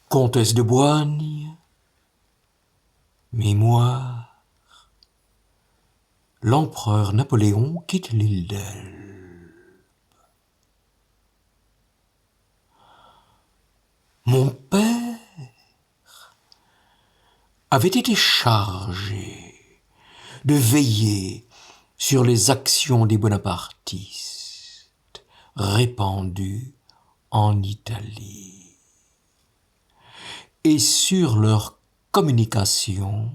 Comtesse de Boigne, mémoire, l'empereur Napoléon quitte l'île d'Elbe. Mon père avait été chargé de veiller sur les actions des bonapartistes répandus en Italie et sur leur communication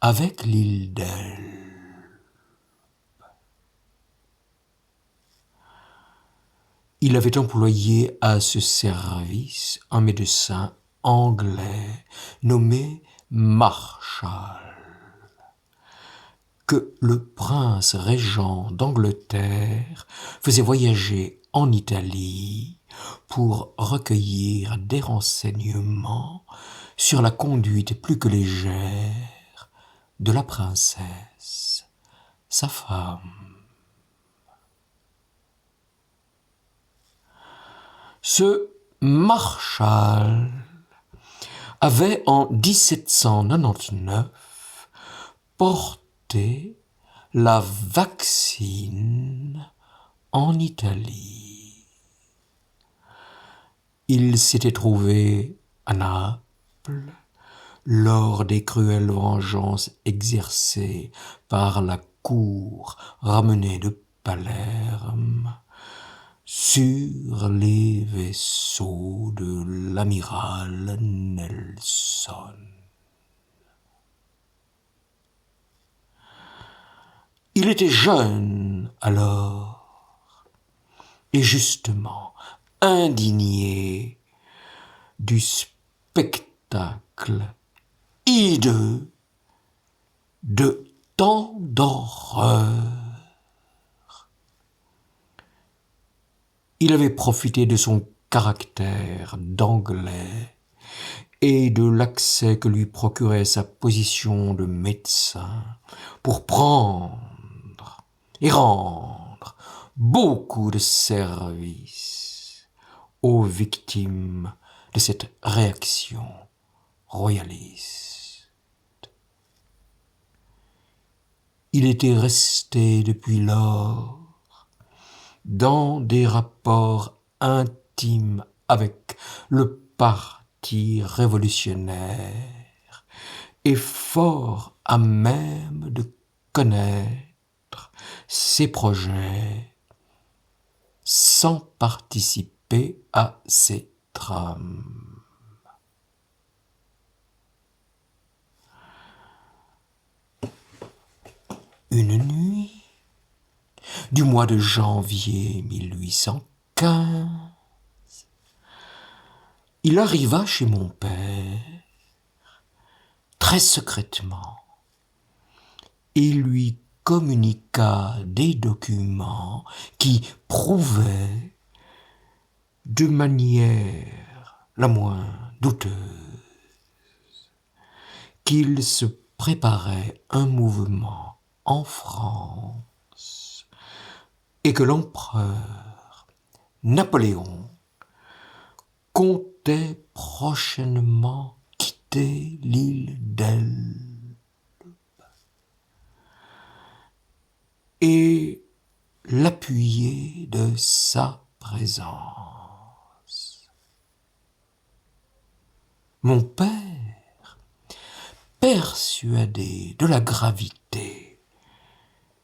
avec l'île d'Elbe. Il avait employé à ce service un médecin anglais nommé Marshall, que le prince régent d'Angleterre faisait voyager en Italie pour recueillir des renseignements sur la conduite plus que légère de la princesse, sa femme. Ce Marshall avait en 1799 porté la vaccine en Italie. Il s'était trouvé à Naples lors des cruelles vengeances exercées par la cour ramenée de Palerme sur les vaisseaux de l'amiral Nelson. Il était jeune alors, et justement indigné du spectacle hideux de tant d'horreurs. Il avait profité de son caractère d'anglais et de l'accès que lui procurait sa position de médecin pour prendre et rendre beaucoup de services aux victimes de cette réaction royaliste. Il était resté depuis lors dans des rapports intimes avec le parti révolutionnaire et fort à même de connaître ses projets sans participer à ses trames. Une nuit du mois de janvier 1815, il arriva chez mon père très secrètement et lui communiqua des documents qui prouvaient de manière la moins douteuse qu'il se préparait un mouvement en France et que l'empereur Napoléon comptait prochainement quitter l'île d'Elbe et l'appuyer de sa présence. Mon père, persuadé de la gravité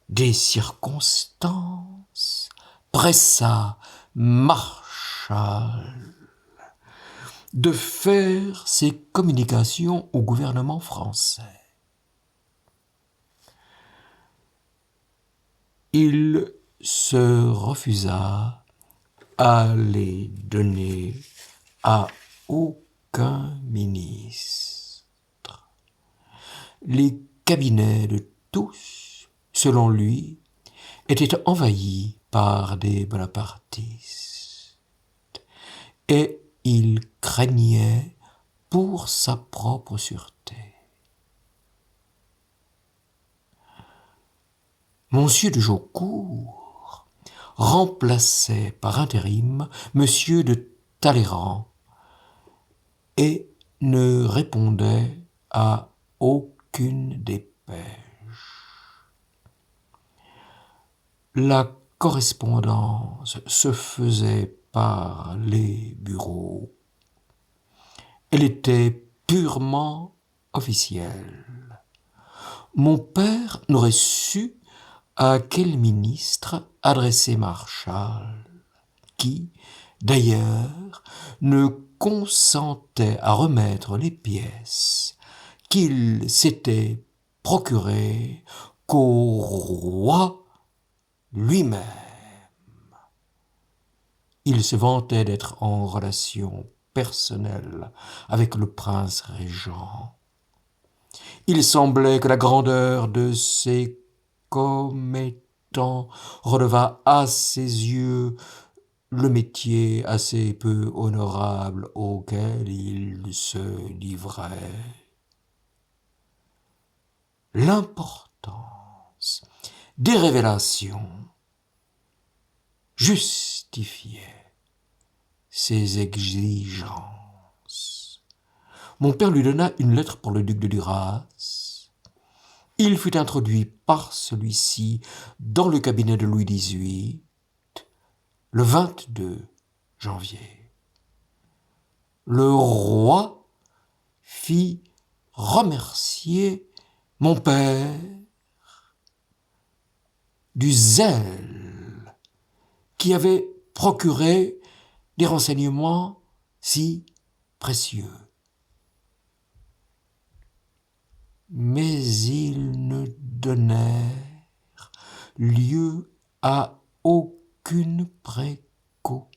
des circonstances, pressa Marshall de faire ses communications au gouvernement français. Il se refusa à les donner à aucun ministre. Les cabinets de tous, selon lui, étaient envahis par des bonapartistes, et il craignait pour sa propre sûreté. Monsieur de Jaucourt remplaçait par intérim Monsieur de Talleyrand et ne répondait à aucune dépêche. La correspondance se faisait par les bureaux. Elle était purement officielle. Mon père n'aurait su à quel ministre adresser Marshall, qui, d'ailleurs, ne consentait à remettre les pièces qu'il s'était procurées qu'au roi lui-même. Il se vantait d'être en relation personnelle avec le prince régent. Il semblait que la grandeur de ses commettants relevât à ses yeux le métier assez peu honorable auquel il se livrait. L'importance des révélations justifiait ses exigences. Mon père lui donna une lettre pour le duc de Duras. Il fut introduit par celui-ci dans le cabinet de Louis XVIII le 22 janvier. Le roi fit remercier mon père du zèle qui avait procuré des renseignements si précieux. Mais ils ne donnèrent lieu à aucune précaution,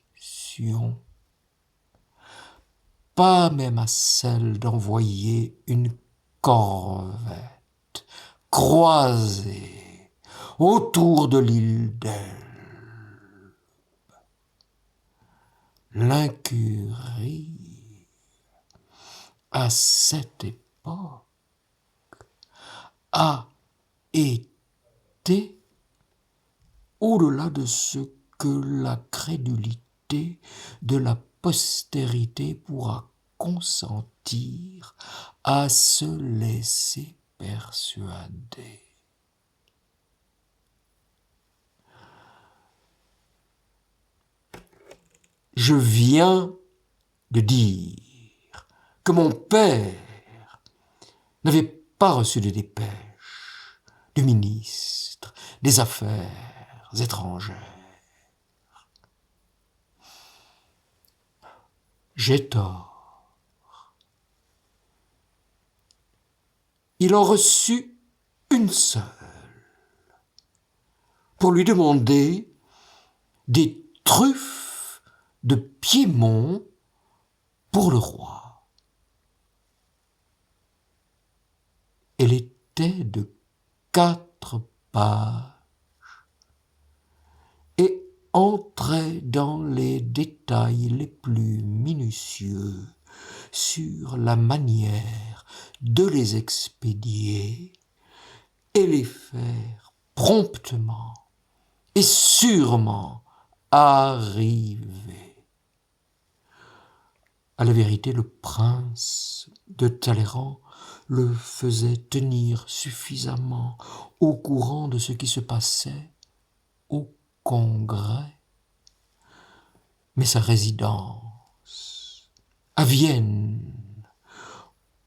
pas même à celle d'envoyer une corvette croisée autour de l'île d'Elbe. L'incurie, à cette époque, a été au-delà de ce que la crédulité de la postérité pourra consentir à se laisser persuader. Je viens de dire que mon père n'avait pas reçu de dépêche du ministre des Affaires étrangères. J'ai tort. Il en reçut une seule pour lui demander des truffes de Piémont pour le roi. Elle était de 4 pages et entrait dans les détails les plus minutieux sur la manière de les expédier et les faire promptement et sûrement arriver. À la vérité, le prince de Talleyrand le faisait tenir suffisamment au courant de ce qui se passait au Congrès. Mais sa résidence à Vienne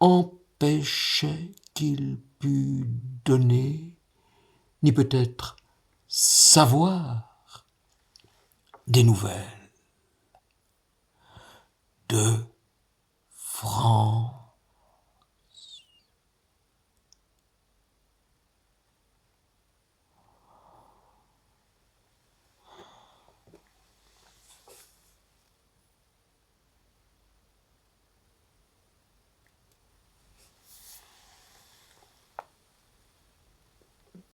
empêchait qu'il pût donner, ni peut-être savoir, des nouvelles de France.